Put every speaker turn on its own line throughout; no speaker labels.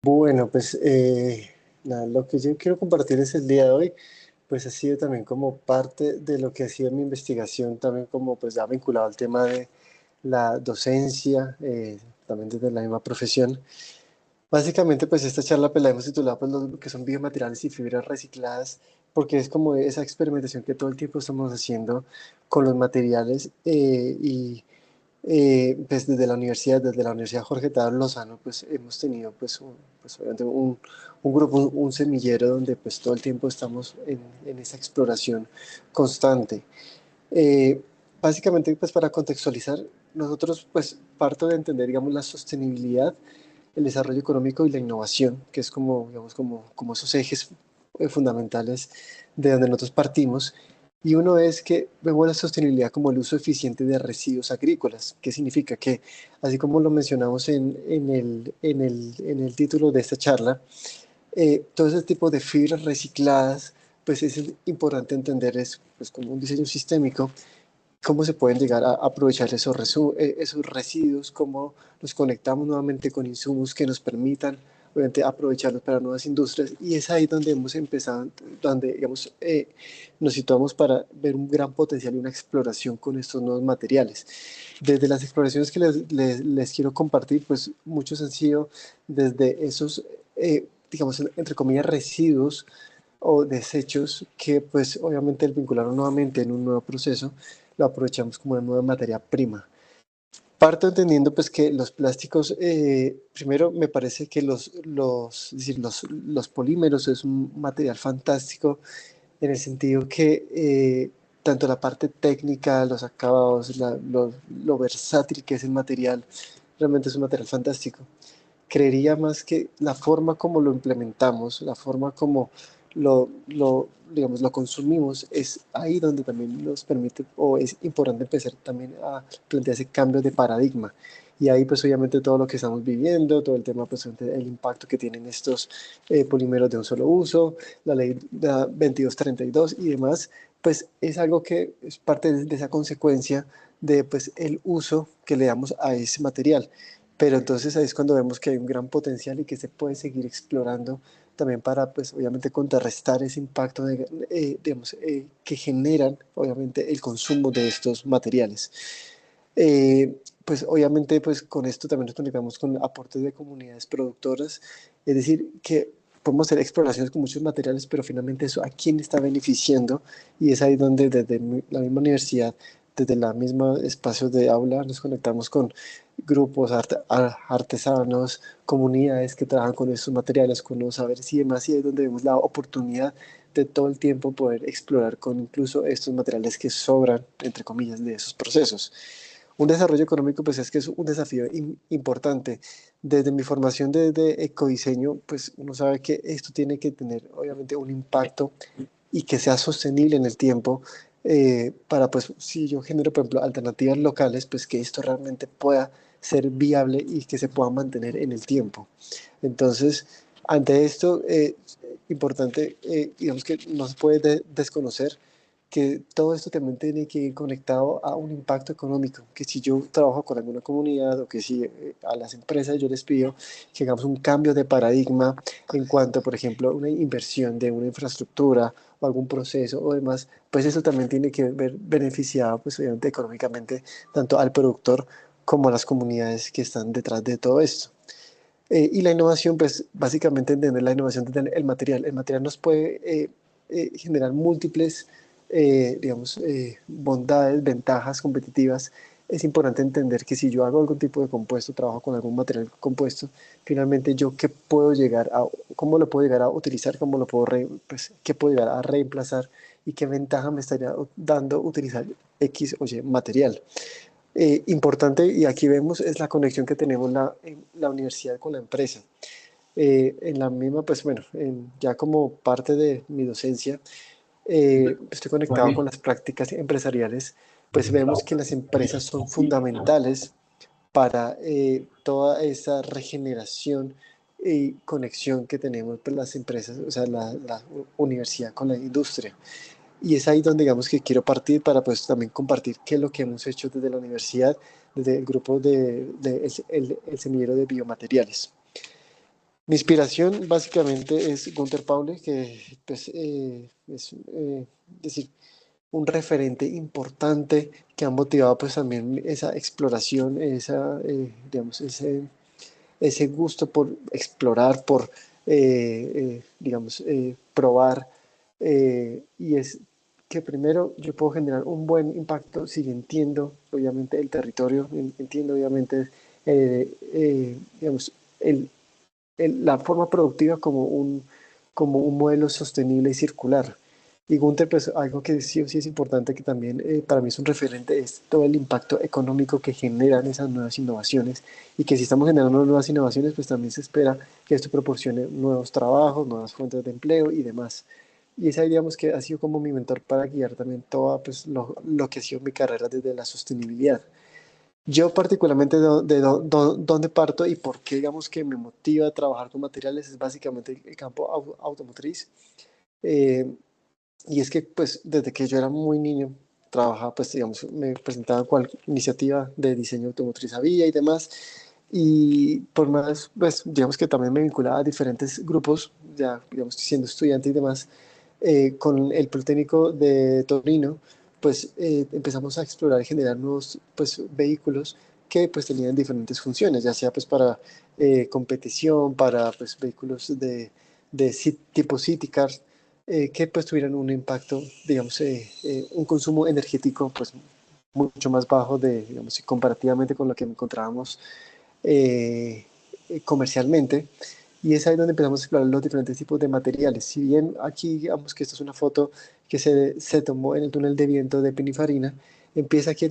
Bueno, pues nada, lo que yo quiero compartir es el día de hoy, pues ha sido también como parte de lo que ha sido mi investigación, también como pues ya vinculado al tema de la docencia, también desde la misma profesión. Básicamente, pues esta charla pues la hemos titulado pues lo que son biomateriales y fibras recicladas, porque es como esa experimentación que todo el tiempo estamos haciendo con los materiales pues desde la Universidad Jorge Tadeo Lozano, pues hemos tenido pues obviamente un grupo, un semillero donde pues todo el tiempo estamos en esa exploración constante. Eh, Básicamente, pues para contextualizar, nosotros pues parto de entender, digamos, la sostenibilidad, el desarrollo económico y la innovación, que es como, digamos, como esos ejes fundamentales de donde nosotros partimos. Y uno es que vemos la sostenibilidad como el uso eficiente de residuos agrícolas. ¿Qué significa? Que, así como lo mencionamos en el título de esta charla, todo ese tipo de fibras recicladas, pues es importante entender es pues, como un diseño sistémico, cómo se pueden llegar a aprovechar esos residuos, cómo nos conectamos nuevamente con insumos que nos permitan obviamente aprovecharlos para nuevas industrias, y es ahí donde hemos empezado, donde digamos, nos situamos para ver un gran potencial y una exploración con estos nuevos materiales. Desde las exploraciones que les quiero compartir, pues muchos han sido desde esos, digamos, entre comillas, residuos o desechos que pues obviamente el vincularlo nuevamente en un nuevo proceso lo aprovechamos como una nueva materia prima. Parto entendiendo pues que los plásticos, primero me parece que es decir, los polímeros es un material fantástico en el sentido que tanto la parte técnica, los acabados, lo versátil que es el material, realmente es un material fantástico. Creería más que la forma como lo implementamos, la forma como digamos, lo consumimos, es ahí donde también nos permite o es importante empezar también a plantear ese cambio de paradigma. Y ahí pues obviamente todo lo que estamos viviendo, todo el tema pues el impacto que tienen estos polímeros de un solo uso, la ley la 2232 y demás, pues es algo que es parte de esa consecuencia de pues el uso que le damos a ese material. Pero entonces ahí es cuando vemos que hay un gran potencial y que se puede seguir explorando también para, pues, obviamente, contrarrestar ese impacto digamos, que generan, obviamente, el consumo de estos materiales. Pues, obviamente, pues, con esto también nos conectamos con aportes de comunidades productoras, es decir, que podemos hacer exploraciones con muchos materiales, pero finalmente eso a quién está beneficiando, y es ahí donde desde la misma universidad, desde la misma espacio de aula, nos conectamos con grupos artesanos, comunidades que trabajan con estos materiales, con los saberes y demás, y es donde vemos la oportunidad de todo el tiempo poder explorar con incluso estos materiales que sobran, entre comillas, de esos procesos. Un desarrollo económico, pues es que es un desafío importante. Desde mi formación de ecodiseño, pues uno sabe que esto tiene que tener obviamente un impacto y que sea sostenible en el tiempo, para pues si yo genero por ejemplo alternativas locales, pues que esto realmente pueda ser viable y que se pueda mantener en el tiempo. Entonces, ante esto, importante, digamos que no se puede desconocer que todo esto también tiene que ir conectado a un impacto económico, que si yo trabajo con alguna comunidad o que si a las empresas yo les pido que hagamos un cambio de paradigma en cuanto, por ejemplo, a una inversión de una infraestructura o algún proceso o demás, pues eso también tiene que ver beneficiado, pues obviamente económicamente, tanto al productor como a las comunidades que están detrás de todo esto. Y la innovación, pues básicamente entender la innovación desde el material. El material nos puede generar múltiples, digamos, bondades, ventajas competitivas. Es importante entender que si yo hago algún tipo de compuesto, trabajo con algún material compuesto, finalmente yo qué puedo llegar a, cómo lo puedo llegar a utilizar, cómo lo puedo, pues, qué puedo llegar a reemplazar y qué ventaja me estaría dando utilizar X o Y material. Importante, y aquí vemos, es la conexión que tenemos en la universidad con la empresa. En la misma, pues bueno, ya como parte de mi docencia, estoy conectado con las prácticas empresariales, pues vemos que las empresas son fundamentales para toda esa regeneración y conexión que tenemos pues, las empresas, o sea, la universidad con la industria. Y es ahí donde digamos que quiero partir para pues también compartir qué es lo que hemos hecho desde la universidad, desde el grupo el semillero de biomateriales. Mi inspiración básicamente es Gunther Paule, que pues, es decir, un referente importante que ha motivado pues también esa exploración, digamos, ese gusto por explorar, por, digamos, probar. Y es que primero yo puedo generar un buen impacto si entiendo, obviamente, el territorio, entiendo, obviamente, digamos, el, la forma productiva como un modelo sostenible y circular. Y Gunther, pues algo que sí o sí es importante, que también para mí es un referente, es todo el impacto económico que generan esas nuevas innovaciones, y que si estamos generando nuevas innovaciones, pues también se espera que esto proporcione nuevos trabajos, nuevas fuentes de empleo y demás. Y esa, digamos, que ha sido como mi mentor para guiar también todo pues, lo que ha sido mi carrera desde la sostenibilidad. Yo particularmente dónde parto y por qué, digamos, que me motiva a trabajar con materiales es básicamente el campo automotriz. Eh, y es que, pues, desde que yo era muy niño, trabajaba, pues, digamos, me presentaba cual iniciativa de diseño automotriz había y demás. Y por más, pues, digamos que también me vinculaba a diferentes grupos, ya, digamos, siendo estudiante y demás, con el Politécnico de Torino, pues empezamos a explorar y generar nuevos pues, vehículos que pues tenían diferentes funciones, ya sea pues para competición, para pues vehículos tipo city cars, que pues tuvieran un impacto, digamos, un consumo energético pues mucho más bajo de, digamos, comparativamente con lo que encontrábamos eh, comercialmente. Y es ahí donde empezamos a explorar los diferentes tipos de materiales. Si bien aquí, digamos que esta es una foto que se tomó en el túnel de viento de Pininfarina, empieza aquí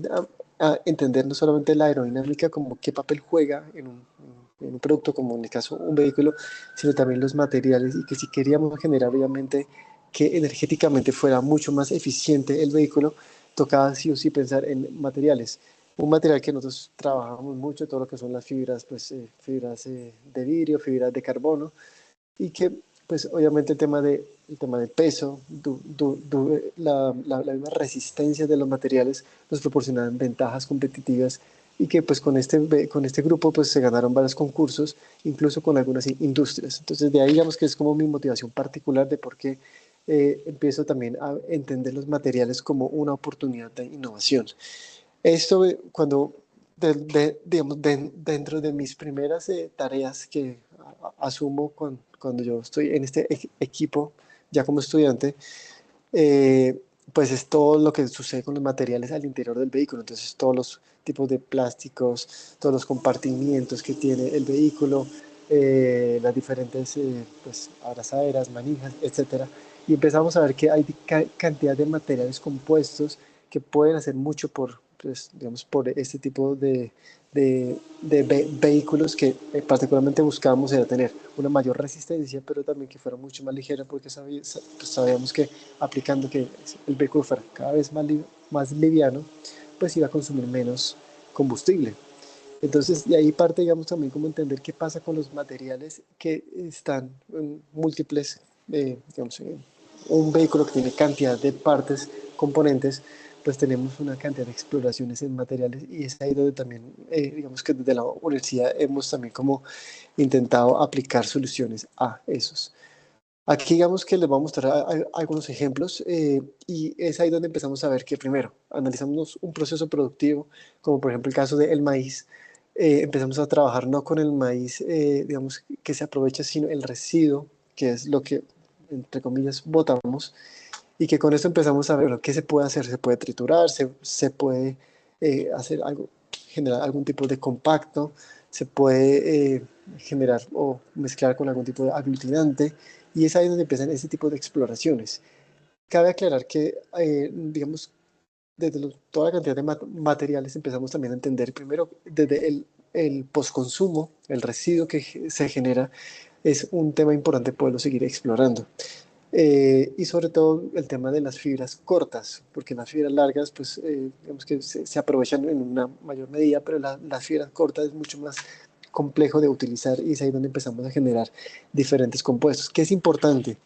a entender no solamente la aerodinámica, como qué papel juega en un producto, como en el caso un vehículo, sino también los materiales, y que si queríamos generar obviamente que energéticamente fuera mucho más eficiente el vehículo, tocaba sí o sí pensar en materiales. Un material que nosotros trabajamos mucho, todo lo que son las fibras, pues fibras de vidrio, fibras de carbono, y que pues obviamente el tema de peso, la misma resistencia de los materiales nos proporcionaban ventajas competitivas, y que pues con este grupo pues se ganaron varios concursos, incluso con algunas industrias. Entonces de ahí digamos que es como mi motivación particular de por qué empiezo también a entender los materiales como una oportunidad de innovación. Esto cuando, digamos, dentro de mis primeras tareas que asumo cuando yo estoy en este equipo, ya como estudiante, eh, pues es todo lo que sucede con los materiales al interior del vehículo. Entonces, todos los tipos de plásticos, todos los compartimientos que tiene el vehículo, las diferentes pues, abrazaderas, manijas, etcétera. Y empezamos a ver que hay cantidad de materiales compuestos que pueden hacer mucho por, pues, digamos, por este tipo de vehículos que particularmente buscábamos era tener una mayor resistencia, pero también que fuera mucho más ligera, porque pues sabíamos que aplicando que el vehículo fuera cada vez más liviano, pues iba a consumir menos combustible. Entonces, de ahí parte, digamos, también como entender qué pasa con los materiales que están en múltiples, digamos, un vehículo que tiene cantidad de partes, componentes, pues tenemos una cantidad de exploraciones en materiales, y es ahí donde también, digamos que desde la universidad hemos también como intentado aplicar soluciones a esos. Aquí digamos que les voy a mostrar algunos ejemplos, y es ahí donde empezamos a ver que primero analizamos un proceso productivo, como por ejemplo el caso del maíz. Empezamos a trabajar no con el maíz, digamos, que se aprovecha, sino el residuo, que es lo que, entre comillas, botamos, y que con esto empezamos a ver lo que se puede hacer. Se puede triturar, se puede hacer algo, generar algún tipo de compacto, se puede generar o mezclar con algún tipo de aglutinante, y es ahí donde empiezan ese tipo de exploraciones. Cabe aclarar que, digamos, desde toda la cantidad de materiales empezamos también a entender primero desde el postconsumo, el residuo que se genera, es un tema importante poderlo seguir explorando. Y sobre todo el tema de las fibras cortas, porque las fibras largas, pues, digamos que se aprovechan en una mayor medida, pero las fibras cortas es mucho más complejo de utilizar, y es ahí donde empezamos a generar diferentes compuestos. ¿Qué es importante?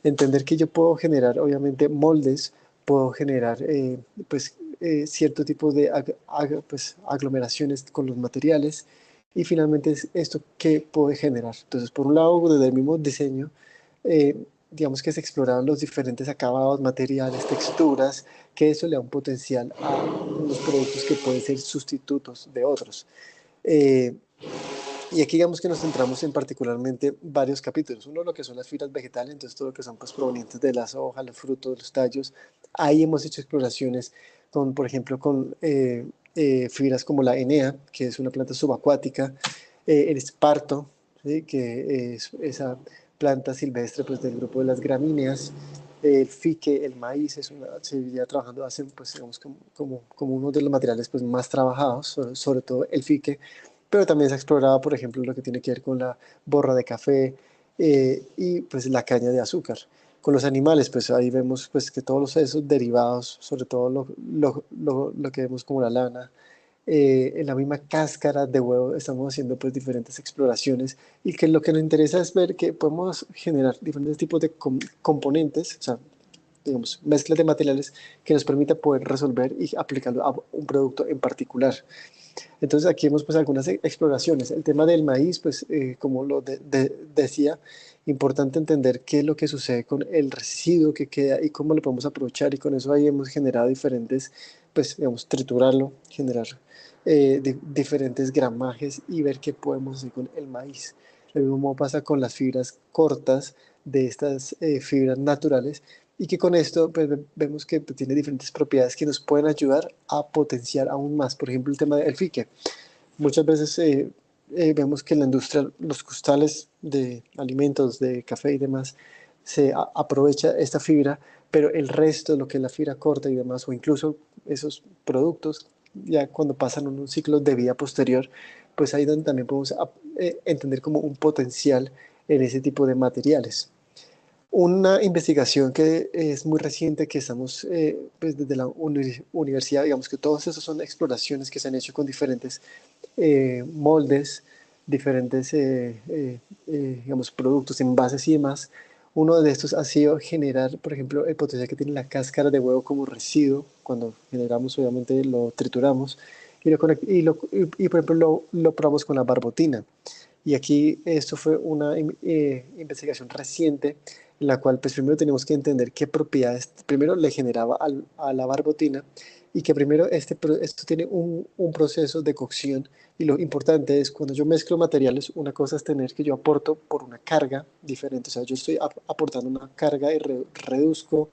Entender que yo puedo generar, obviamente, moldes, puedo generar, pues, cierto tipo de pues, aglomeraciones con los materiales, y finalmente es esto que puede generar. Entonces, por un lado, desde el mismo diseño, eh, digamos que se exploraban los diferentes acabados, materiales, texturas, que eso le da un potencial a unos productos que pueden ser sustitutos de otros. Eh, y aquí digamos que nos centramos en particularmente varios capítulos. Uno, lo que son las fibras vegetales, entonces todo lo que son pues, provenientes de las hojas, los frutos, los tallos. Ahí hemos hecho exploraciones con, por ejemplo, con fibras como la enea, que es una planta subacuática, el esparto, ¿sí? Que es esa planta silvestre pues, del grupo de las gramíneas, el fique, el maíz, se venía trabajando hace, pues, digamos, como uno de los materiales pues, más trabajados, sobre todo el fique, pero también se ha explorado, por ejemplo, lo que tiene que ver con la borra de café y pues la caña de azúcar. Con los animales, pues ahí vemos pues que todos esos derivados, sobre todo lo que vemos como la lana, en la misma cáscara de huevo estamos haciendo pues diferentes exploraciones y que lo que nos interesa es ver que podemos generar diferentes tipos de componentes, o sea, digamos, mezclas de materiales que nos permita poder resolver y aplicarlo a un producto en particular. Entonces aquí vemos pues algunas exploraciones. El tema del maíz, pues como lo decía, importante entender qué es lo que sucede con el residuo que queda y cómo lo podemos aprovechar y con eso ahí hemos generado diferentes, pues digamos, triturarlo, generar diferentes gramajes y ver qué podemos hacer con el maíz. Lo mismo pasa con las fibras cortas de estas fibras naturales y que con esto pues, vemos que tiene diferentes propiedades que nos pueden ayudar a potenciar aún más. Por ejemplo, el tema del fique. Muchas veces vemos que en la industria, los costales de alimentos, de café y demás, se aprovecha esta fibra, pero el resto, lo que es la fibra corta y demás, o incluso esos productos, ya cuando pasan un ciclo de vida posterior, pues ahí donde también podemos entender como un potencial en ese tipo de materiales. Una investigación que es muy reciente, que estamos pues desde la universidad, digamos que todas esas son exploraciones que se han hecho con diferentes moldes, diferentes digamos, productos, envases y demás. Uno de estos ha sido generar, por ejemplo, el potencial que tiene la cáscara de huevo como residuo. Cuando generamos, obviamente lo trituramos y por ejemplo, lo probamos con la barbotina. Y aquí esto fue una investigación reciente en la cual pues primero tenemos que entender qué propiedades primero le generaba a la barbotina y que primero esto tiene un proceso de cocción y lo importante es cuando yo mezclo materiales, una cosa es tener que yo aporto por una carga diferente, o sea, yo estoy aportando una carga y reduzco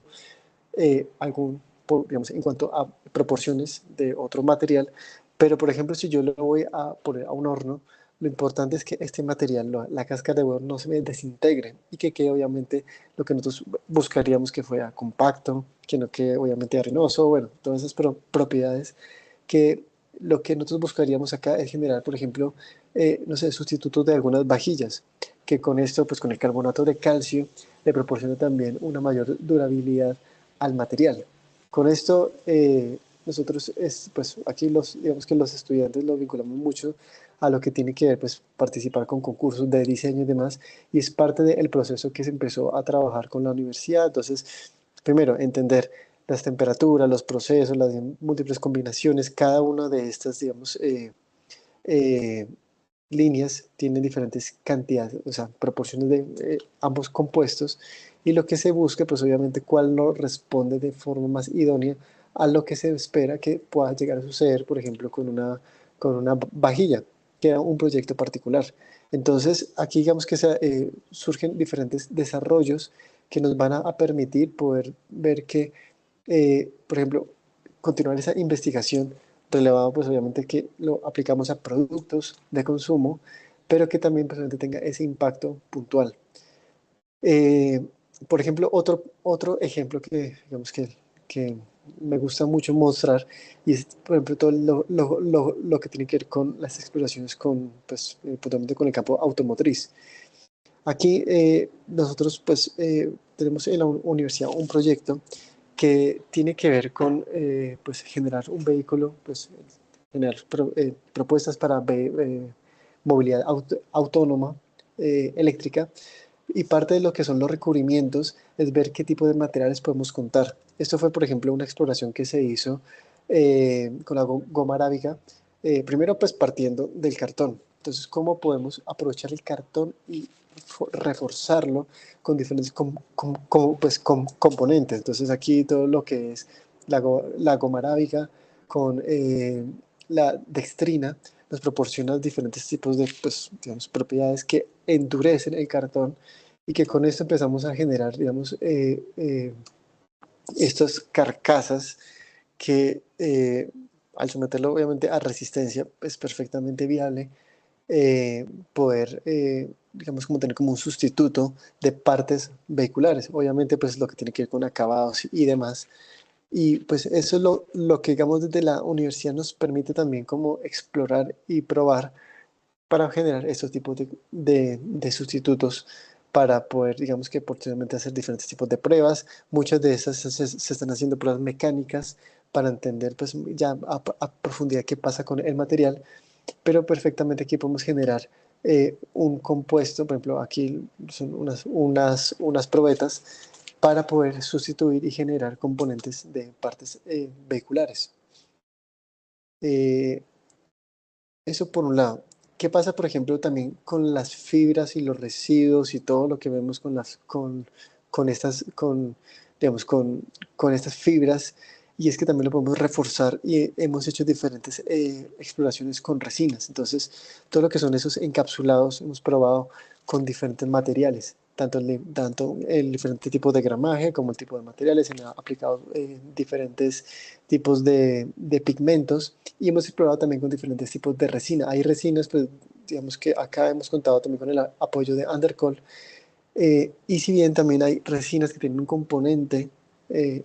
digamos, en cuanto a proporciones de otro material, pero por ejemplo, si yo lo voy a poner a un horno, lo importante es que este material, la cáscara de huevo, no se me desintegre y que quede obviamente lo que nosotros buscaríamos que fuera compacto, que no quede obviamente arenoso, bueno, todas esas propiedades que lo que nosotros buscaríamos acá es generar, por ejemplo, no sé, sustitutos de algunas vajillas, que con esto, pues con el carbonato de calcio, le proporciona también una mayor durabilidad al material. Con esto, nosotros, pues aquí digamos que los estudiantes los vinculamos mucho a lo que tiene que ver, pues participar con concursos de diseño y demás, y es parte del proceso que se empezó a trabajar con la universidad. Entonces, primero, entender las temperaturas, los procesos, las múltiples combinaciones, cada una de estas, digamos, eh, líneas tienen diferentes cantidades, o sea, proporciones de ambos compuestos y lo que se busca, pues obviamente, cuál no responde de forma más idónea a lo que se espera que pueda llegar a suceder, por ejemplo, con una vajilla, que era un proyecto particular. Entonces, aquí digamos que surgen diferentes desarrollos que nos van a permitir poder ver que, por ejemplo, continuar esa investigación relevado, pues obviamente que lo aplicamos a productos de consumo, pero que también pues, tenga ese impacto puntual. Eh, por ejemplo, otro ejemplo que, digamos que me gusta mucho mostrar y es, por ejemplo, todo lo que tiene que ver con las exploraciones con, pues, puntualmente con el campo automotriz. Aquí nosotros pues tenemos en la universidad un proyecto que tiene que ver con pues, generar un vehículo, pues, generar propuestas para movilidad autónoma eléctrica y parte de lo que son los recubrimientos es ver qué tipo de materiales podemos contar. Esto fue, por ejemplo, una exploración que se hizo con la goma arábiga, primero pues partiendo del cartón. Entonces, ¿cómo podemos aprovechar el cartón y reforzarlo con diferentes componentes? Entonces, aquí todo lo que es la goma arábiga con la dextrina nos proporciona diferentes tipos de, pues, digamos, propiedades que endurecen el cartón y que con esto empezamos a generar, digamos, estas carcasas que al someterlo obviamente a resistencia es perfectamente viable poder, digamos, como tener como un sustituto de partes vehiculares. Obviamente, pues lo que tiene que ver con acabados y demás. Y pues eso es lo que, digamos, desde la universidad nos permite también como explorar y probar para generar estos tipos de sustitutos para poder, digamos que posteriormente hacer diferentes tipos de pruebas. Muchas de esas se están haciendo pruebas mecánicas para entender pues ya a profundidad qué pasa con el material, pero perfectamente aquí podemos generar un compuesto, por ejemplo, aquí son unas probetas para poder sustituir y generar componentes de partes vehiculares. Eh, Eso por un lado. ¿Qué pasa, por ejemplo, también con las fibras y los residuos y todo lo que vemos con estas, digamos, con estas fibras? Y es que también lo podemos reforzar y hemos hecho diferentes exploraciones con resinas. Entonces, todo lo que son esos encapsulados hemos probado con diferentes materiales, tanto el diferente tipo de gramaje como el tipo de materiales. Se han aplicado diferentes tipos de pigmentos y hemos explorado también con diferentes tipos de resina. Hay resinas, pues digamos que acá hemos contado también con el apoyo de Undercol, y si bien también hay resinas que tienen un componente,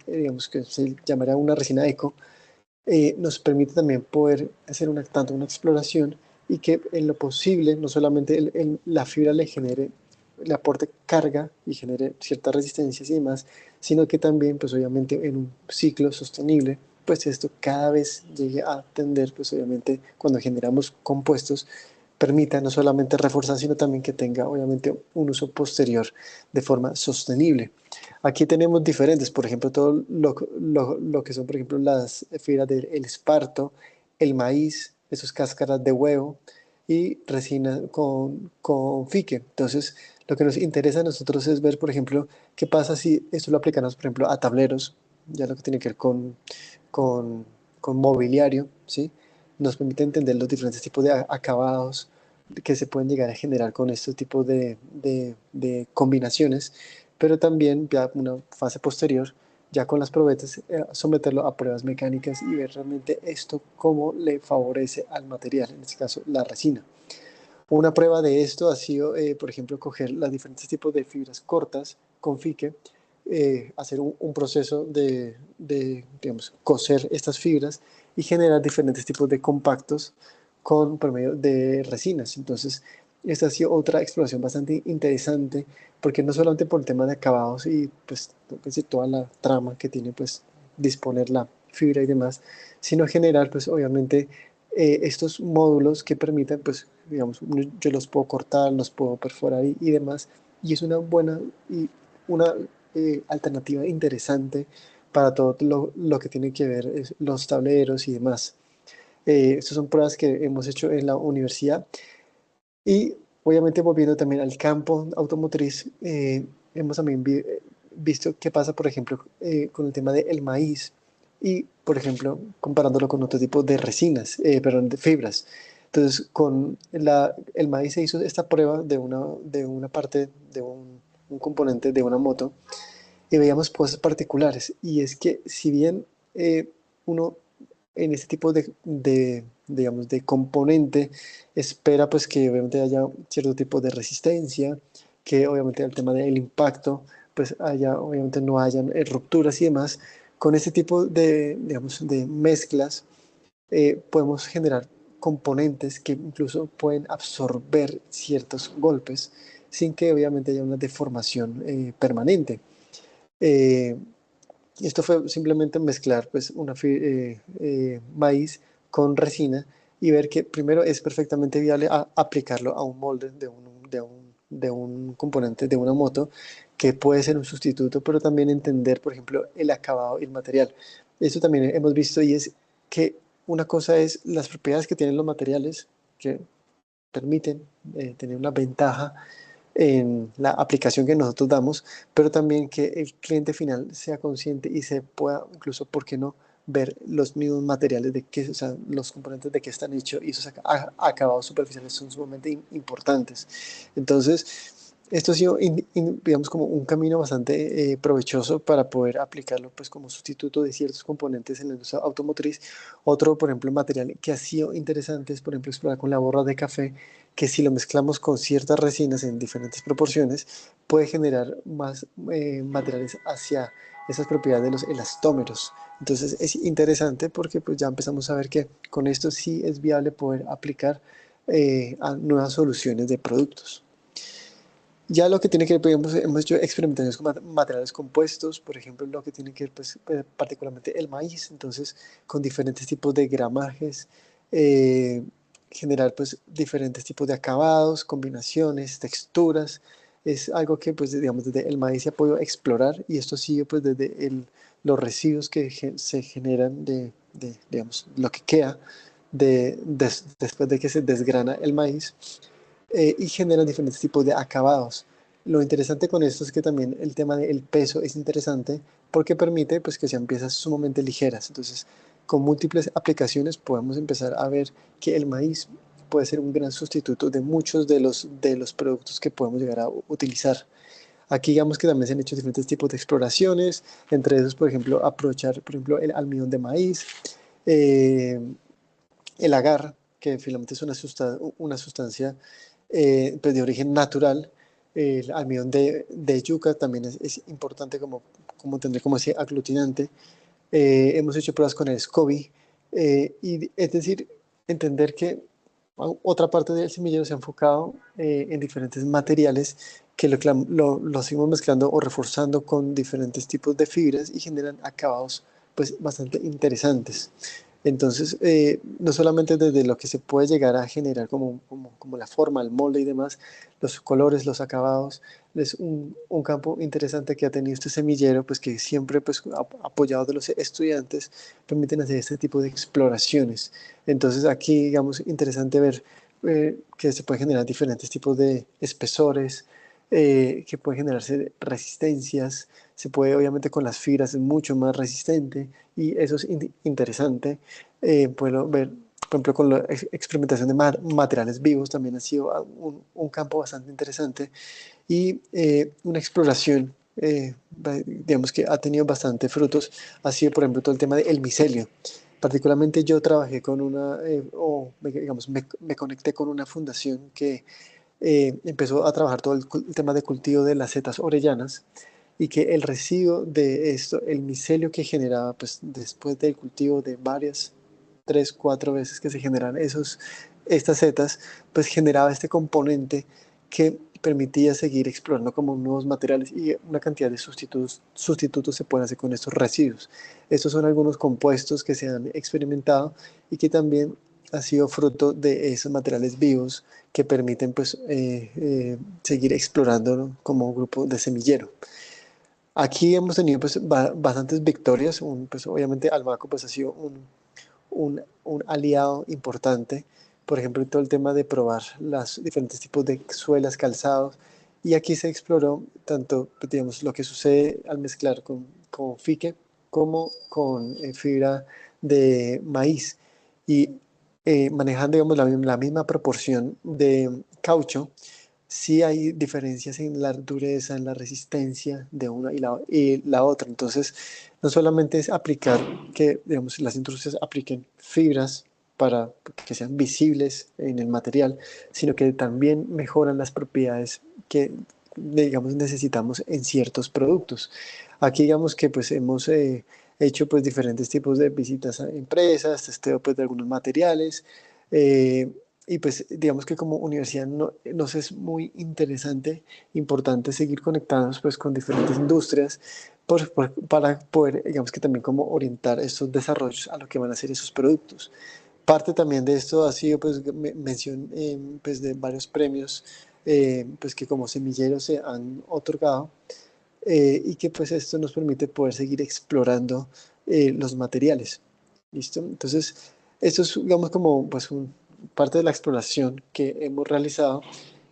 digamos que se llamaría una resina eco, nos permite también poder hacer tanto una exploración y que en lo posible no solamente la fibra le aporte carga y genere ciertas resistencias y demás, sino que también, pues obviamente en un ciclo sostenible, pues esto cada vez llegue a tender, pues obviamente cuando generamos compuestos, permita no solamente reforzar, sino también que tenga obviamente un uso posterior de forma sostenible. Aquí tenemos diferentes, por ejemplo, todo lo que son, por ejemplo, las fibras del esparto, el maíz, esos cáscaras de huevo y resina con fique. Entonces, lo que nos interesa a nosotros es ver, por ejemplo, qué pasa si esto lo aplicamos, por ejemplo, a tableros, ya lo que tiene que ver con, con mobiliario, ¿sí? Nos permite entender los diferentes tipos de acabados que se pueden llegar a generar con estos tipos de combinaciones, pero también ya una fase posterior, ya con las probetas, someterlo a pruebas mecánicas y ver realmente esto cómo le favorece al material, en este caso la resina. Una prueba de esto ha sido, por ejemplo, coger los diferentes tipos de fibras cortas con fique, hacer un proceso digamos, coser estas fibras y generar diferentes tipos de compactos por medio de resinas. Entonces, esta ha sido otra exploración bastante interesante, porque no solamente por el tema de acabados y pues toda la trama que tiene pues disponer la fibra y demás, sino generar pues obviamente estos módulos que permitan pues digamos yo los puedo cortar, los puedo perforar y demás, y es una buena y una alternativa interesante para todo lo que tiene que ver los tableros y demás. Estas son pruebas que hemos hecho en la universidad y obviamente volviendo también al campo automotriz, hemos también visto qué pasa, por ejemplo, con el tema del maíz y, por ejemplo, comparándolo con otro tipo de resinas, perdón, de fibras. Entonces, con el maíz se hizo esta prueba de una parte, un componente de una moto y veíamos cosas particulares. Y es que si bien uno en este tipo digamos, de componente espera pues que obviamente haya cierto tipo de resistencia, que obviamente el tema del impacto pues obviamente no hayan rupturas y demás, con este tipo digamos, de mezclas podemos generar componentes que incluso pueden absorber ciertos golpes sin que obviamente haya una deformación permanente. Eh, Esto fue simplemente mezclar pues, maíz con resina y ver que primero es perfectamente viable aplicarlo a un molde de un componente de una moto, que puede ser un sustituto, pero también entender, por ejemplo, el acabado y el material. Eso también hemos visto y es que una cosa es las propiedades que tienen los materiales, que permiten tener una ventaja en la aplicación que nosotros damos, pero también que el cliente final sea consciente y se pueda, incluso, ¿por qué no?, ver los mismos materiales de qué, o sea, los componentes de qué están hechos, y esos acabados superficiales son sumamente importantes. Entonces, esto ha sido, digamos, como un camino bastante provechoso para poder aplicarlo, pues, como sustituto de ciertos componentes en la industria automotriz. Otro, por ejemplo, material que ha sido interesante es, por ejemplo, explorar con la borra de café, que si lo mezclamos con ciertas resinas en diferentes proporciones, puede generar más materiales hacia esas propiedades de los elastómeros. Entonces es interesante porque pues ya empezamos a ver que con esto sí es viable poder aplicar a nuevas soluciones de productos. Ya lo que tiene que ver, pues, hemos hecho experimentaciones con materiales compuestos, por ejemplo, lo que tiene que ver, pues, particularmente el maíz, entonces, con diferentes tipos de gramajes, eh, generar, pues, diferentes tipos de acabados, combinaciones, texturas, es algo que, pues, digamos, desde el maíz se ha podido explorar, y esto sigue, pues, desde los residuos que se generan digamos, lo que queda después de que se desgrana el maíz, y generan diferentes tipos de acabados. Lo interesante con esto es que también el tema del peso es interesante porque permite, pues, que sean piezas sumamente ligeras. Entonces, con múltiples aplicaciones podemos empezar a ver que el maíz puede ser un gran sustituto de muchos de los productos que podemos llegar a utilizar. Aquí digamos que también se han hecho diferentes tipos de exploraciones, entre esos, por ejemplo, aprovechar, por ejemplo, el almidón de maíz, eh, el agar, que finalmente es una sustancia pues de origen natural. El almidón de yuca también es importante como tener como ese aglutinante. Hemos hecho pruebas con el SCOBY, y es decir, entender que otra parte del semillero se ha enfocado en diferentes materiales que lo seguimos mezclando o reforzando con diferentes tipos de fibras y generan acabados pues bastante interesantes. Entonces, no solamente desde lo que se puede llegar a generar como la forma, el molde y demás, los colores, los acabados, es un campo interesante que ha tenido este semillero, pues que siempre, pues, apoyado de los estudiantes, permiten hacer este tipo de exploraciones. Entonces, aquí, digamos, interesante ver que se pueden generar diferentes tipos de espesores, que pueden generarse resistencias, se puede, obviamente, con las fibras es mucho más resistente, y eso es interesante. Puedo ver, por ejemplo, con la experimentación de materiales vivos también ha sido un campo bastante interesante, y una exploración, digamos, que ha tenido bastante frutos, ha sido, por ejemplo, todo el tema del micelio. Particularmente yo trabajé con digamos, me conecté con una fundación que empezó a trabajar todo el tema de cultivo de las setas orellanas, y que el residuo de esto, el micelio que generaba, pues después del cultivo de varias, 3, 4 veces que se generan estas setas, pues generaba este componente que permitía seguir explorando como nuevos materiales, y una cantidad de sustitutos se pueden hacer con estos residuos. Estos son algunos compuestos que se han experimentado y que también ha sido fruto de esos materiales vivos que permiten, pues, seguir explorando, ¿no?, como un grupo de semillero. Aquí hemos tenido, pues, bastantes victorias. Pues, obviamente Almaco, pues, ha sido un aliado importante, por ejemplo, en todo el tema de probar los diferentes tipos de suelas, calzados, y aquí se exploró tanto, pues, digamos, lo que sucede al mezclar con fique como con fibra de maíz, y manejando, digamos, la misma proporción de caucho. Sí hay diferencias en la dureza, en la resistencia de una y la otra. Entonces, no solamente es aplicar que, digamos, las industrias apliquen fibras para que sean visibles en el material, sino que también mejoran las propiedades que, digamos, necesitamos en ciertos productos. Aquí, digamos, que pues hemos hecho, pues, diferentes tipos de visitas a empresas, testeo, pues, de algunos materiales, eh, y pues digamos que como universidad nos es muy interesante, importante seguir conectados, pues, con diferentes industrias, para poder, digamos, que también como orientar estos desarrollos a lo que van a ser esos productos. Parte también de esto ha sido, pues, mención, pues, de varios premios, pues, que como semilleros se han otorgado, y que pues esto nos permite poder seguir explorando los materiales. ¿Listo? Entonces, esto es, digamos, como, pues, parte de la exploración que hemos realizado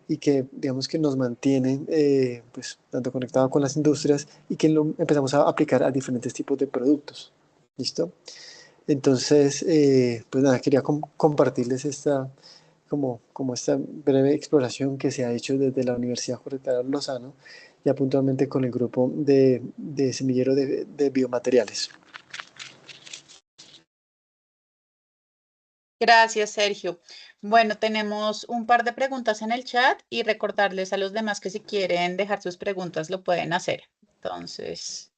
y que digamos que nos mantiene pues tanto conectado con las industrias y que lo empezamos a aplicar a diferentes tipos de productos. ¿Listo? Entonces, pues nada, quería compartirles esta, como esta breve exploración que se ha hecho desde la Universidad Jorge Tadeo Lozano, ya puntualmente con el grupo de semillero de biomateriales.
Gracias, Sergio. Bueno, tenemos un par de preguntas en el chat y recordarles a los demás que si quieren dejar sus preguntas lo pueden hacer. Entonces,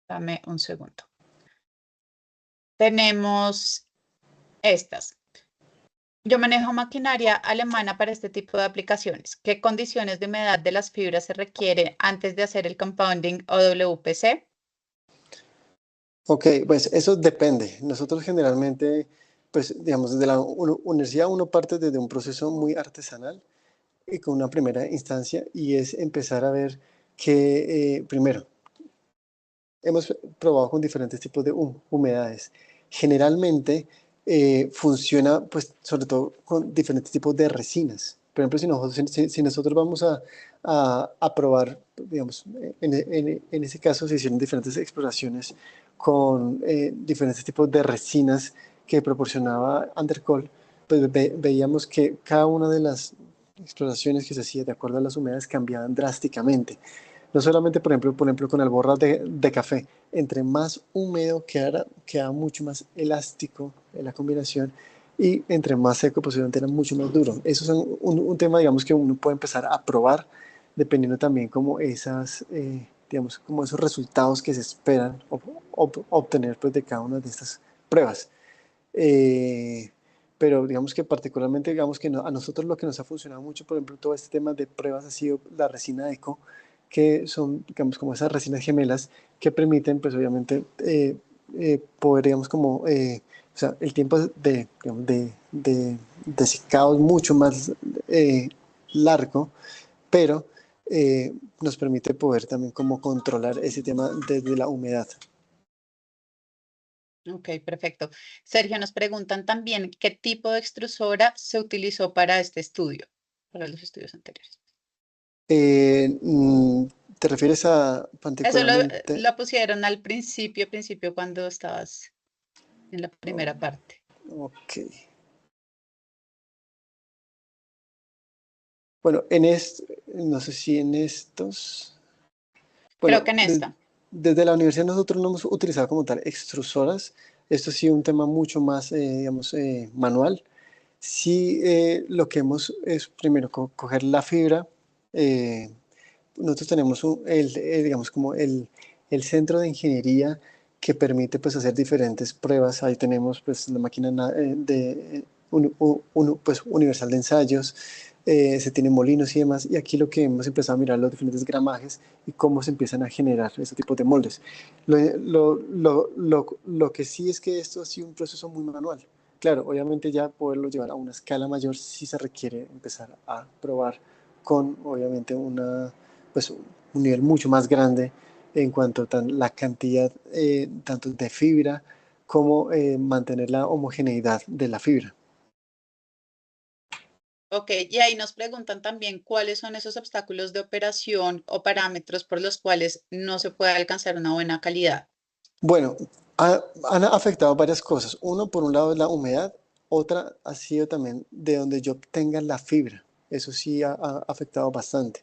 dame un segundo. Tenemos estas. Yo manejo maquinaria alemana para este tipo de aplicaciones. ¿Qué condiciones de humedad de las fibras se requieren antes de hacer el compounding o WPC?
Ok, pues eso depende. Nosotros generalmente, pues digamos, desde la universidad uno parte desde un proceso muy artesanal y con una primera instancia y es empezar a ver que, primero, hemos probado con diferentes tipos de humedades. Generalmente funciona, pues, sobre todo con diferentes tipos de resinas. Por ejemplo, si nosotros vamos a probar, digamos, en ese caso se hicieron diferentes exploraciones con diferentes tipos de resinas que proporcionaba Andercol, pues veíamos que cada una de las exploraciones que se hacía de acuerdo a las humedades cambiaban drásticamente. No solamente, por ejemplo con alborras de café. Entre más húmedo queda mucho más elástico en la combinación y entre más seco posiblemente era mucho más duro. Eso es un tema, digamos, que uno puede empezar a probar dependiendo también como esas, digamos, como esos resultados que se esperan obtener pues, de cada una de estas pruebas. Pero digamos que particularmente, digamos que a nosotros lo que nos ha funcionado mucho, por ejemplo, todo este tema de pruebas ha sido la resina eco, que son, digamos, como esas resinas gemelas que permiten, pues obviamente, poder, digamos, como, o sea, el tiempo digamos, de secado es mucho más largo, pero nos permite poder también como controlar ese tema desde la humedad.
Ok, perfecto. Sergio, nos preguntan también qué tipo de extrusora se utilizó para este estudio, para los estudios anteriores.
¿Te refieres a
Eso
particularmente?
lo pusieron al principio cuando estabas en la
Oh,
primera parte.
ok. Bueno, no sé si en estos.
Creo
Bueno,
que en esta.
desde la universidad nosotros no hemos utilizado como tal extrusoras. Esto sí es un tema mucho más, digamos, manual. Sí, lo que hemos es primero coger la fibra. Nosotros tenemos digamos, como el centro de ingeniería que permite pues, hacer diferentes pruebas. Ahí tenemos pues, la máquina pues, universal de ensayos, se tienen molinos y demás. Y aquí lo que hemos empezado a mirar los diferentes gramajes y cómo se empiezan a generar ese tipo de moldes. Lo que sí es que esto ha sido un proceso muy manual. Claro, obviamente ya poderlo llevar a una escala mayor sí se requiere empezar a probar con obviamente pues, un nivel mucho más grande en cuanto a la cantidad tanto de fibra como mantener la homogeneidad de la fibra.
Ok, y ahí nos preguntan también cuáles son esos obstáculos de operación o parámetros por los cuales no se puede alcanzar una buena calidad.
Bueno, han afectado varias cosas. Uno, por un lado, es la humedad. Otra ha sido también de donde yo obtenga la fibra. Eso sí ha afectado bastante.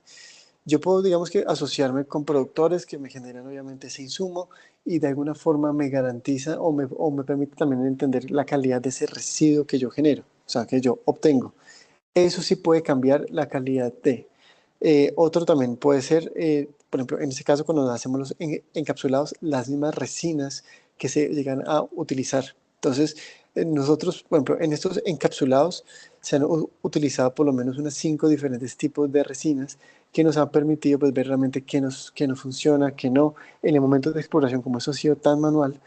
Yo puedo, digamos que, asociarme con productores que me generan obviamente ese insumo y de alguna forma me garantiza o me permite también entender la calidad de ese residuo que yo genero, o sea, que yo obtengo. Eso sí puede cambiar la calidad de. Otro también puede ser, por ejemplo, en este caso cuando hacemos los encapsulados, las mismas resinas que se llegan a utilizar. Entonces, nosotros, por ejemplo, en estos encapsulados se han utilizado por lo menos unas 5 diferentes tipos de resinas que nos han permitido pues, ver realmente qué nos funciona, qué no. En el momento de exploración, como eso ha sido tan manual,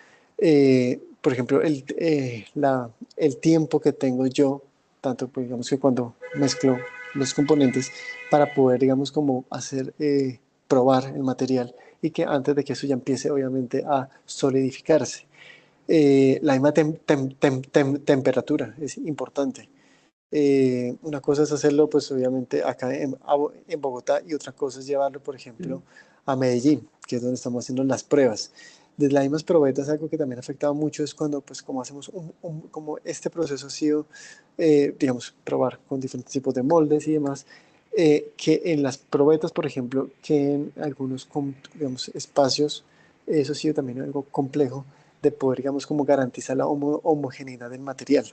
por ejemplo, el tiempo que tengo yo tanto pues, digamos que cuando mezclo los componentes para poder, digamos, como hacer, probar el material y que antes de que eso ya empiece, obviamente, a solidificarse. La misma temperatura es importante. Una cosa es hacerlo, pues obviamente acá en Bogotá, y otra cosa es llevarlo, por ejemplo, a Medellín, que es donde estamos haciendo las pruebas. Desde las mismas probetas, algo que también ha afectado mucho es cuando, pues como hacemos, como este proceso ha sido, digamos, probar con diferentes tipos de moldes y demás, que en las probetas, por ejemplo, que en algunos, digamos, espacios, eso ha sido también algo complejo de poder, digamos, como garantizar la homogeneidad del material.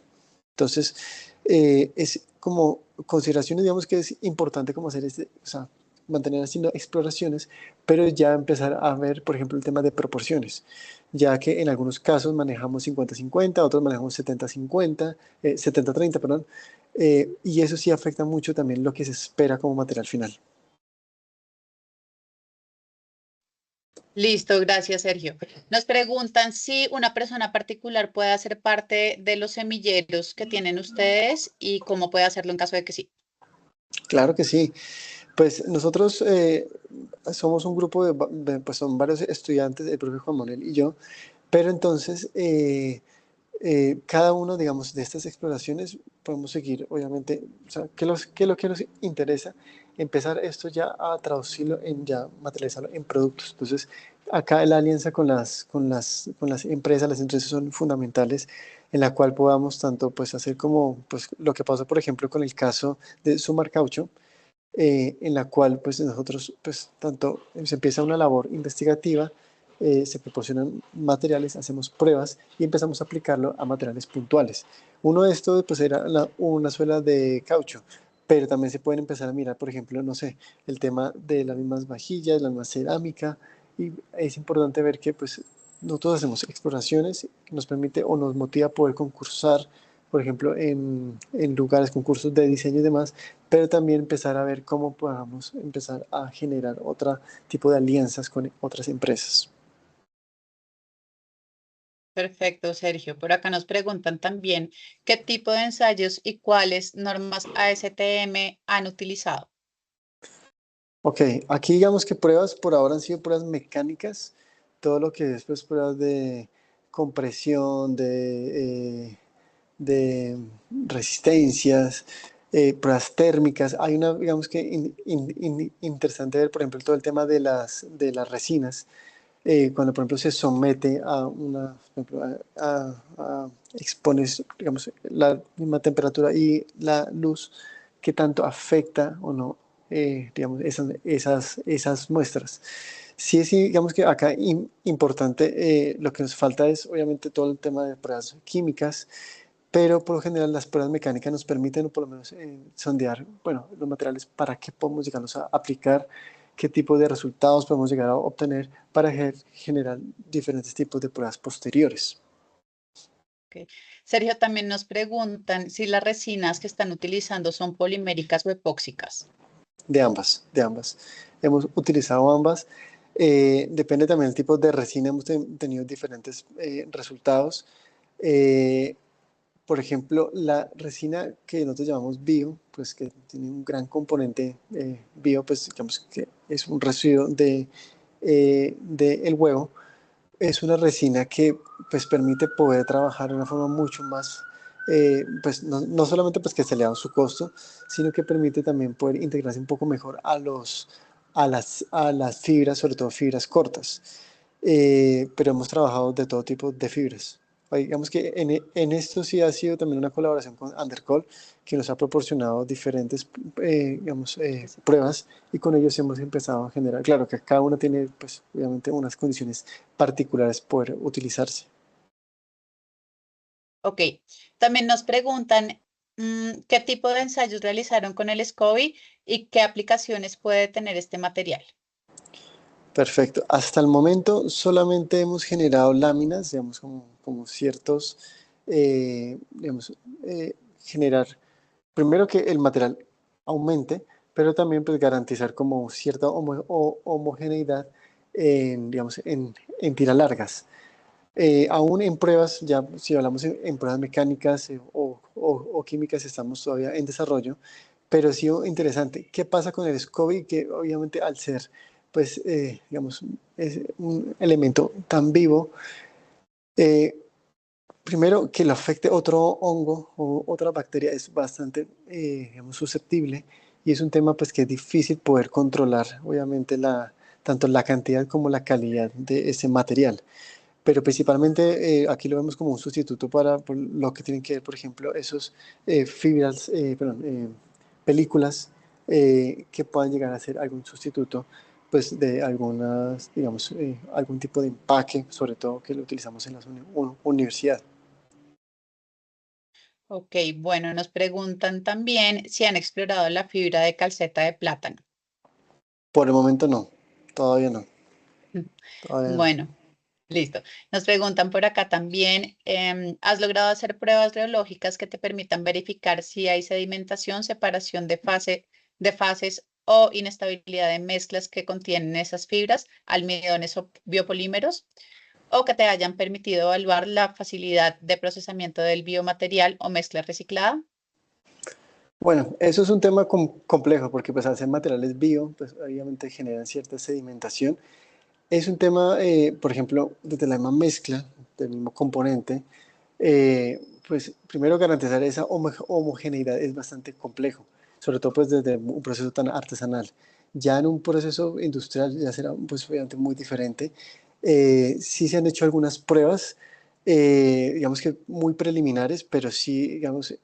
Entonces, es como consideraciones, digamos que es importante como hacer o sea, mantener haciendo exploraciones, pero ya empezar a ver, por ejemplo, el tema de proporciones, ya que en algunos casos manejamos 50-50, otros manejamos 70-50, 70-30, perdón, y eso sí afecta mucho también lo que se espera como material final.
Listo, gracias, Sergio. Nos preguntan si una persona particular puede hacer parte de los semilleros que tienen ustedes y cómo puede hacerlo en caso de que sí.
Claro que sí. Pues nosotros somos un grupo pues son varios estudiantes, el profe Juan Manuel y yo, pero entonces cada uno, digamos, de estas exploraciones podemos seguir, obviamente, o sea, ¿qué es lo que nos interesa? Empezar esto ya a traducirlo ya materializarlo en productos. Entonces, acá la alianza con las empresas, las empresas son fundamentales, en la cual podamos tanto pues hacer como pues lo que pasó, por ejemplo, con el caso de Sumar Caucho, en la cual pues nosotros pues tanto se empieza una labor investigativa, se proporcionan materiales, hacemos pruebas y empezamos a aplicarlo a materiales puntuales. Uno de estos pues era una suela de caucho, pero también se pueden empezar a mirar, por ejemplo, no sé, el tema de las mismas vajillas, la misma cerámica, y es importante ver que pues nosotros hacemos exploraciones que nos permite o nos motiva a poder concursar, por ejemplo, en lugares, concursos de diseño y demás, pero también empezar a ver cómo podamos empezar a generar otro tipo de alianzas con otras empresas.
Perfecto, Sergio. Por acá nos preguntan también qué tipo de ensayos y cuáles normas ASTM han utilizado.
Ok, aquí digamos que pruebas por ahora han sido pruebas mecánicas, todo lo que es pues pruebas de compresión, de resistencias, pruebas térmicas. Hay una, digamos que interesante ver, por ejemplo, todo el tema de las resinas. Cuando, por ejemplo, se somete a una, por ejemplo, expones, digamos, la misma temperatura y la luz, qué tanto afecta o no, digamos, esas muestras. Sí, sí, digamos que acá importante, lo que nos falta es obviamente todo el tema de pruebas químicas, pero por lo general las pruebas mecánicas nos permiten, o por lo menos, sondear, bueno, los materiales para qué podemos llegarlos a aplicar, qué tipo de resultados podemos llegar a obtener para generar diferentes tipos de pruebas posteriores.
Ok. Sergio, también nos preguntan si las resinas que están utilizando son poliméricas o epóxicas.
De ambas, de ambas. Hemos utilizado ambas. Depende también del tipo de resina, hemos tenido diferentes resultados. Eh, por ejemplo, la resina que nosotros llamamos bio, pues que tiene un gran componente bio, pues digamos que es un residuo de el huevo, es una resina que pues permite poder trabajar de una forma mucho más, pues no solamente pues que se le da su costo, sino que permite también poder integrarse un poco mejor a las fibras, sobre todo fibras cortas. Pero hemos trabajado de todo tipo de fibras. Digamos que en esto sí ha sido también una colaboración con Undercol, que nos ha proporcionado diferentes, digamos, pruebas, y con ellos hemos empezado a generar, claro que cada una tiene pues obviamente unas condiciones particulares poder utilizarse.
Ok. También nos preguntan qué tipo de ensayos realizaron con el SCOBY y qué aplicaciones puede tener este material.
Perfecto. Hasta el momento solamente hemos generado láminas, digamos, como ciertos, digamos, generar, primero que el material aumente, pero también pues garantizar como cierta homogeneidad digamos, en tiras largas. Aún en pruebas, ya si hablamos en pruebas mecánicas o químicas, estamos todavía en desarrollo, pero sí interesante. ¿Qué pasa con el SCOBY? Que obviamente al ser, pues, digamos, es un elemento tan vivo, eh, primero, que lo afecte otro hongo o otra bacteria es bastante, digamos, susceptible y es un tema pues que es difícil poder controlar, obviamente, tanto la cantidad como la calidad de ese material. Pero principalmente aquí lo vemos como un sustituto para por lo que tienen que ver, por ejemplo, esos fibras, perdón, películas que puedan llegar a ser algún sustituto pues de algunas, digamos, algún tipo de empaque, sobre todo que lo utilizamos en la universidad.
Ok, bueno, nos preguntan también si han explorado la fibra de calceta de plátano.
Por el momento no, todavía no, todavía no.
Bueno, listo. Nos preguntan por acá también, ¿has logrado hacer pruebas reológicas que te permitan verificar si hay sedimentación, separación de fases o inestabilidad de mezclas que contienen esas fibras, almidones o biopolímeros? ¿O que te hayan permitido evaluar la facilidad de procesamiento del biomaterial o mezcla reciclada?
Bueno, eso es un tema complejo porque pues al ser materiales bio, pues obviamente generan cierta sedimentación. Es un tema, por ejemplo, desde la misma mezcla, del mismo componente, pues primero garantizar esa homogeneidad es bastante complejo, sobre todo pues desde un proceso tan artesanal. Ya en un proceso industrial ya será pues obviamente muy diferente. Sí se han hecho algunas pruebas, digamos que muy preliminares, pero sí, digamos,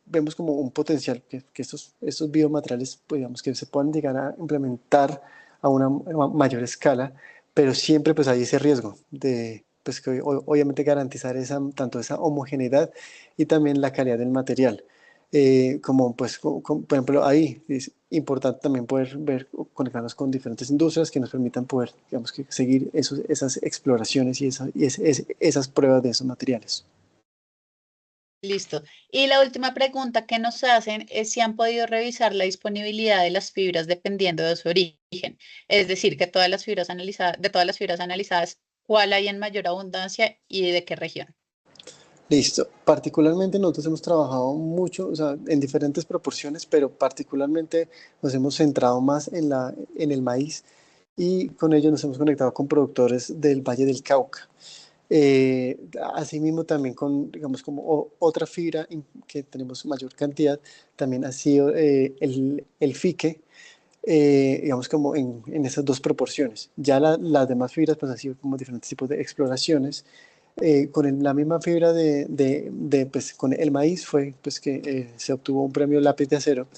vemos como un potencial que estos biomateriales, pues digamos que se puedan llegar a implementar a una mayor escala, pero siempre pues hay ese riesgo de pues que obviamente garantizar tanto esa homogeneidad y también la calidad del material. Como pues, por ejemplo, ahí es importante también poder ver, conectarnos con diferentes industrias que nos permitan poder, digamos, que seguir esas exploraciones esas pruebas de esos materiales.
Listo. Y la última pregunta que nos hacen es si han podido revisar la disponibilidad de las fibras dependiendo de su origen. Es decir, que todas las fibras analizadas, de todas las fibras analizadas, ¿cuál hay en mayor abundancia y de qué región?
Listo. Particularmente nosotros hemos trabajado mucho, o sea, en diferentes proporciones, pero particularmente nos hemos centrado más en el maíz y con ello nos hemos conectado con productores del Valle del Cauca. Asimismo también con, digamos, como otra fibra que tenemos mayor cantidad, también ha sido el fique, digamos como en esas dos proporciones. Ya las demás fibras pues han sido como diferentes tipos de exploraciones. La misma fibra pues, con el maíz fue pues que se obtuvo un premio lápiz de acero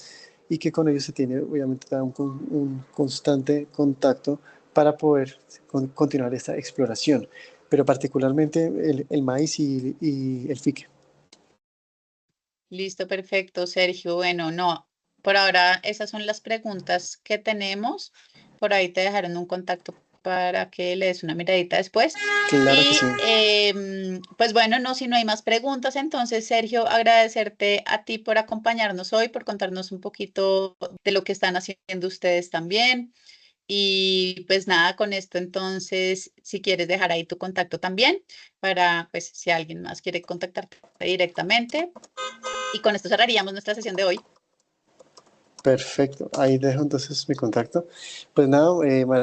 y que con ello se tiene obviamente un constante contacto para poder continuar esta exploración, pero particularmente el maíz y el fique.
Listo, perfecto, Sergio. Bueno, no, por ahora esas son las preguntas que tenemos. Por ahí te dejaron un contacto para que le des una miradita después.
Claro que
Y
sí.
pues bueno, no, si no hay más preguntas, entonces, Sergio, agradecerte a ti por acompañarnos hoy, por contarnos un poquito de lo que están haciendo ustedes también. Y pues nada, con esto entonces, si quieres dejar ahí tu contacto también, para pues si alguien más quiere contactarte directamente. Y con esto cerraríamos nuestra sesión de hoy.
Perfecto, ahí dejo entonces mi contacto. Pues nada,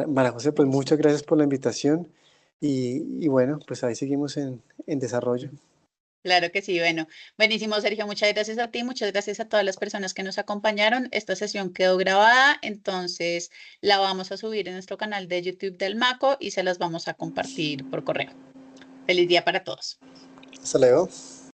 María José, pues muchas gracias por la invitación y bueno, pues ahí seguimos en desarrollo.
Claro que sí, bueno, buenísimo, Sergio, muchas gracias a ti, muchas gracias a todas las personas que nos acompañaron. Esta sesión quedó grabada, entonces la vamos a subir en nuestro canal de YouTube del Maco y se las vamos a compartir por correo. Feliz día para todos.
Hasta luego.